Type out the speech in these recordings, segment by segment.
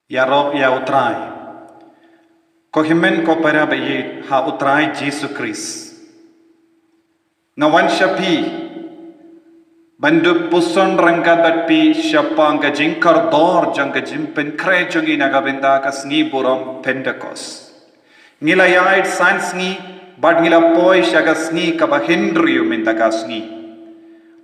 Ya Rob ya utrai. Ko himen ko para bayi ha utrai Jesus Christ. Ngawan syapi bandu puson rangkat pi syapa nga jingkar dor jang ka jimpen kre jongi naga benda ka sni buram Pentecost. Ngila yait sans ngi bad ngila poi syaga sni ka bahindriu minta ka sni.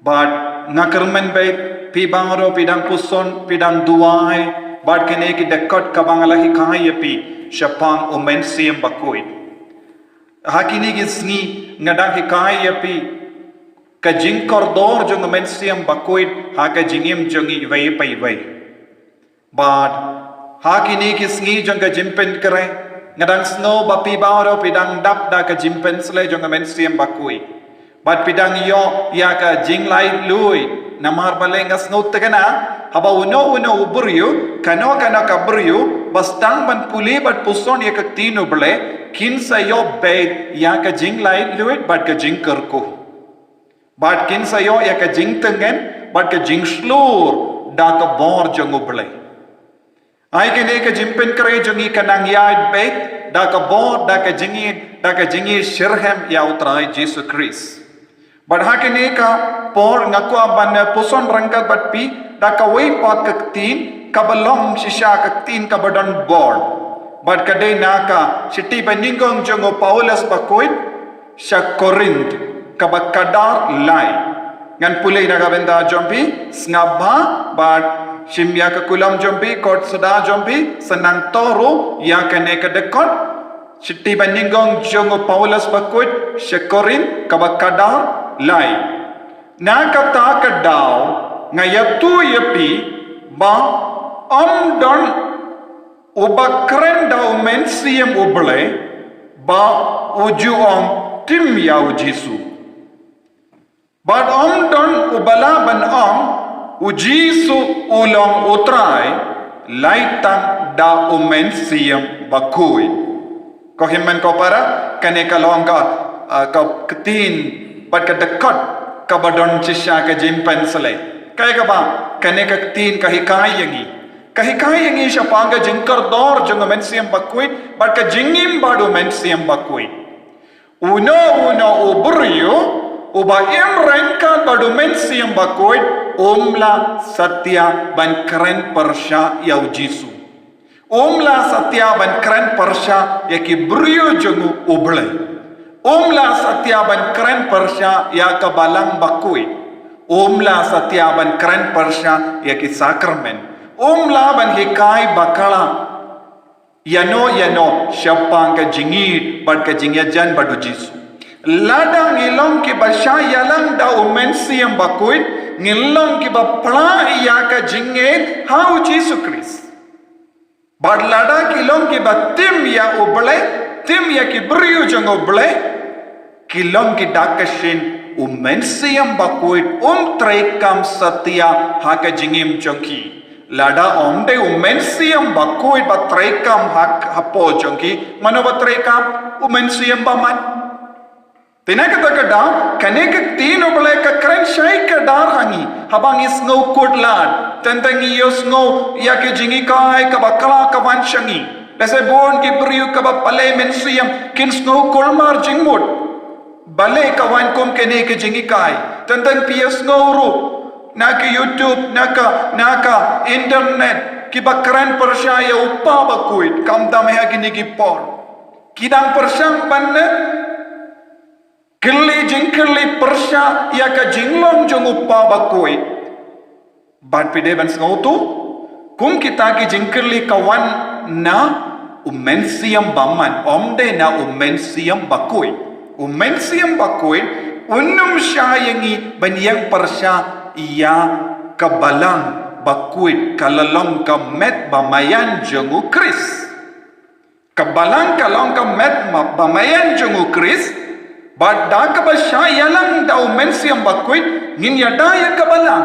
Bad ngakermen bait pi bangro pidang puson pidang duai bad kene ki dekat ka bangalahi kai pi syapang umensiam bakuit. Hakini ki sni ngadang hikai pi ka jingkor dor jong mensiam bakuit ha ka jingim jongi vai pai vai bad hakini ki sngi jong ka jimpen kre ngadang snow bapi bawro pidang dap da ka jimpen sle jong mensiam bakuit bad pidang yo ya ka jing lai lui namar balenga snow tegana haba uno uburiu kano ka buriu bastang ban puli bad puson ya ka tino ble kinsa yo be ya ka jing lai lui bad ka jing kerku Bad kin sayo ya ka jing tengen, bad ka jing slur, da ka bor jong ublay. Ay kini ka jimpen kare jongi kanang yaid bait, da ka bor, da ka jingi shirhem ya utray Jesus Christ. Bad ha kini ka por ngaku aban puson rangkat bat pi, da ka way pot kaktin, kabalong sisya kaktin kabadon bor. Bad ka day na ka, siti paningong jong Paulus bakoit, siya Corinth. Kabakadar lai ngan pulai naga benda jompi snabha bad shimya ka kulam jompi kot sada jompi senang toru ya kene ka dekot chitti baningong jongo Paulus bakut shekorin kabakadar lai na kata kadaw ngayatu yapi ba don ubakren da umensiam uble ba ujuom tim ya ujisu Bad don ubala ban ujisu ulong utrai laitan da umensiam bakui. Ko himmen ko para kane kalong ka ketin bad ka dekat ka badon cisya ka jimpen selai. Kaya ka ba kane ka ketin ka hikai yangi siya pangga jingkar dor jong umensiam bakui bad ka jingim bad umensiam bakui. Uno uburiu Uba imrenkan badu mensiam bakoit umla satya ban keren persya yau jisu. Umla satya ban keren persya yaki brio jongu ublay. Umla satya ban keren persya ya kabalang bakoit. Umla satya ban keren persya yaki sakramen. Umla ban hikai bakala. Yano syapang ka jingit bad ka jingyajan badu jisu. Ladang ngilong ki basya yalang da umensiam bakuit ngilong ki bapla iya ka jingit hau Jesus Christ. Bad lada kilong ki batim ya uble tim ya ki beriu jong uble kilong ki dakashin umensiam bakuit trekam satya haka jingim jongki. Lada omde umensiam bakuit bat trekam hak hapo jongki mano bat trekam umensiam baman. Tinaka takada kaneka tino bale ka kren shai ka dar hangi habang is no kudlad tentang iyos no ya ke jingi kai ka bakala ka wanshangi lese bon ki priu ka ba pale mensiam kin snow kolmar jingmut bale ka wan kom kene ke jingi kai tentang pias no ru na ke YouTube naka internet ki ba kren persya ya upa bakuit kam dam ha kini ki por kidang persyang banne Kili jingkili persya ya ka jinglong jong upa bakui. Bad pide ban sengotu kum kita ki jingkili kawan na umensiam baman omde na umensiam bakui. Umensiam bakui unum syayangi banyang persya ya kabalang bakui kalalong ka met bamayan jong Kris. Kabalang kalong ka met bamayan jong Kris. Bad da ka basya yalang da umensiam bakuit ngin yada ya kabalang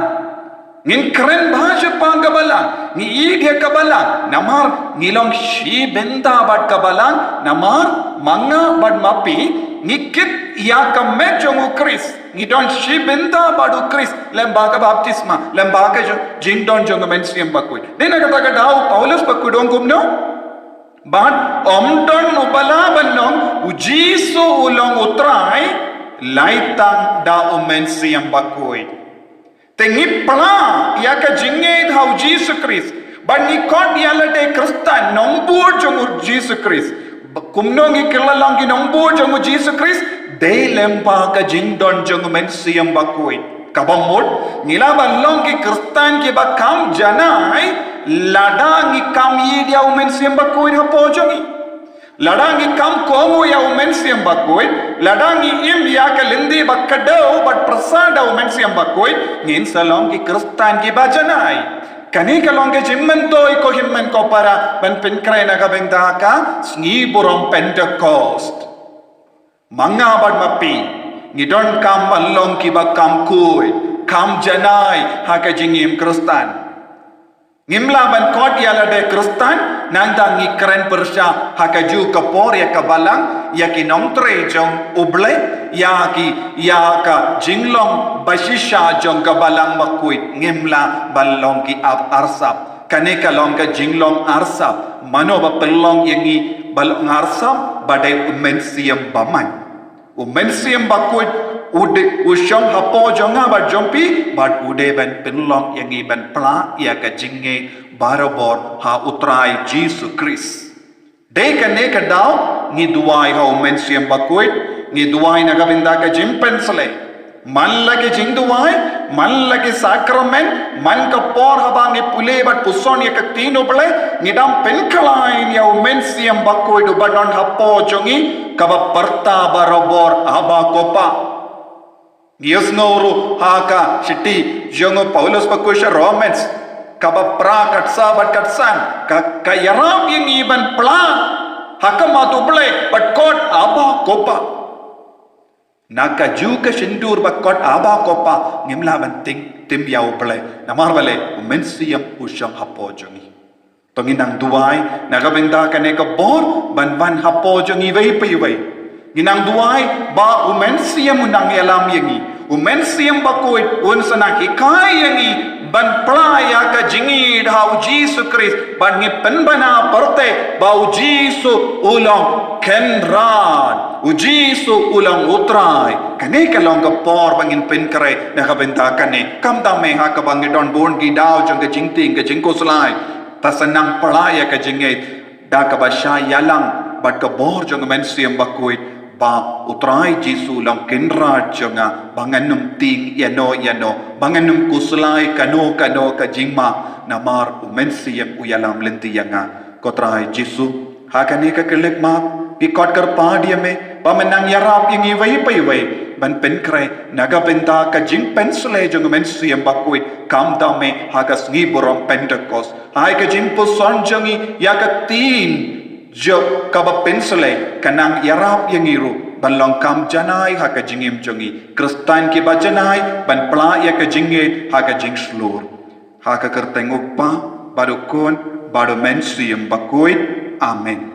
ngin keren bahasa pa kabalang ni ig ya kabalang namar ngilong shi benda bad kabalang namar manga bad mapi ngikit ya ka mejong Chris ngidon shibenda badu Chris lembaga baptisma lembaga jingdon jong mensiam bakui dena kata dau Paulus bakui dong kumno ban omdon ubala banong ujisu ulong utrai laitang da mensiam bakui tengi pla ya ka jinge hau Jesus Chris ban ni kon yalate Kristan nombur jong Jesus Chris kumnongi kilalang ginongbo jong Jesus Christ de lempa ka jingdon jong mensiam bakui kabamod ngilaban long ki Kristan ki bakam janai ladangi kam yidia mensiam bakui hapo jongi ladangi kam komu ya mensiam bakui ladangi im ya ka lindi bakkado but prasada mensiam bakui ngin salong ki Kristan ki bajanai kani kalongge jimmen toy ko himmen ko para ban penkrai na kabenda ka sngi burom Pentecost manga bad mapi ngidon kam allong ki bakam kuy kam janai ha ka jingim Kristan ngimla ban kot yala de Kristan nanda ngi kren persya ha ka ju ka por ya ka balang ya ki nong tre jong uble ya ka jinglong basisha jong ka balang makuit ngimla balong ki arsap kane ka long ka jinglong arsap mano ba pelong yangi balong arsap badai mensiam baman mensiam bakuit ude usyong hapo jonga ba jompi bad ude ban pelong yangi ban pla ya ka jinge barabor ha utrai Jesus Christ de kane ka daw ngi duai ha mensiam bakuit ngi duai na kabinda ka jimpensle man lagi jing duai man lagi sacrament man ka por habang ni pule bat puson ya ka tino bale ngi dam penkalain ya mensiam bakuit do badon hapo jongi kaba parta barabor aba kopa Dios ngoro haka shiti jongo Paulus bakusha Romans kaba pra katsa bat katsan ka yaram yang iban pla haka matu ble but God aba kopa naka juga sindur bakot aba kopa ngimla banting tim yau ble namar bale mensiam usyang hapo jongi tonginang duai nagabenda kane ka bor ban hapo jongi wei pai wei ginang duai ba mensiam unang yalam yangi mensiam bakuit unsana hikai yangi ban playa ka jingi hau Jesus Christ ban ngi penbana perte bau Jesus ulang kenran ujisu ulang utrai kane kalong ka por bangin penkare na kabenta kane kam ta me ha ka bangi don bon gi dau jong ka jingting ka jingko slai tasanang playa ka jingi da ka basha yalang bat ka bor jong mensiam bakuit ba utrai Jisu lang kenra jonga banganum ting yano banganum kuslai kano ka jingma namar mensiam uyalam lenti yanga kotrai Jisu hakane ka kelek ma ikot kar padiame pamenang yarap ingi wai ban penkrai naga benta ka jing pensle jong mensiam bakuit kam dame hagas ngi borom Pentecost hai ka jing puson jongi ya ka tin jo kaba pensle kanang yarap yang iru balong kam janai ha ka jingim jongi Kristan ki ba janai ban pla ya ka jinge ha ka jing slur ha ka kertengok pa baru kon baru mensiam bakuit amen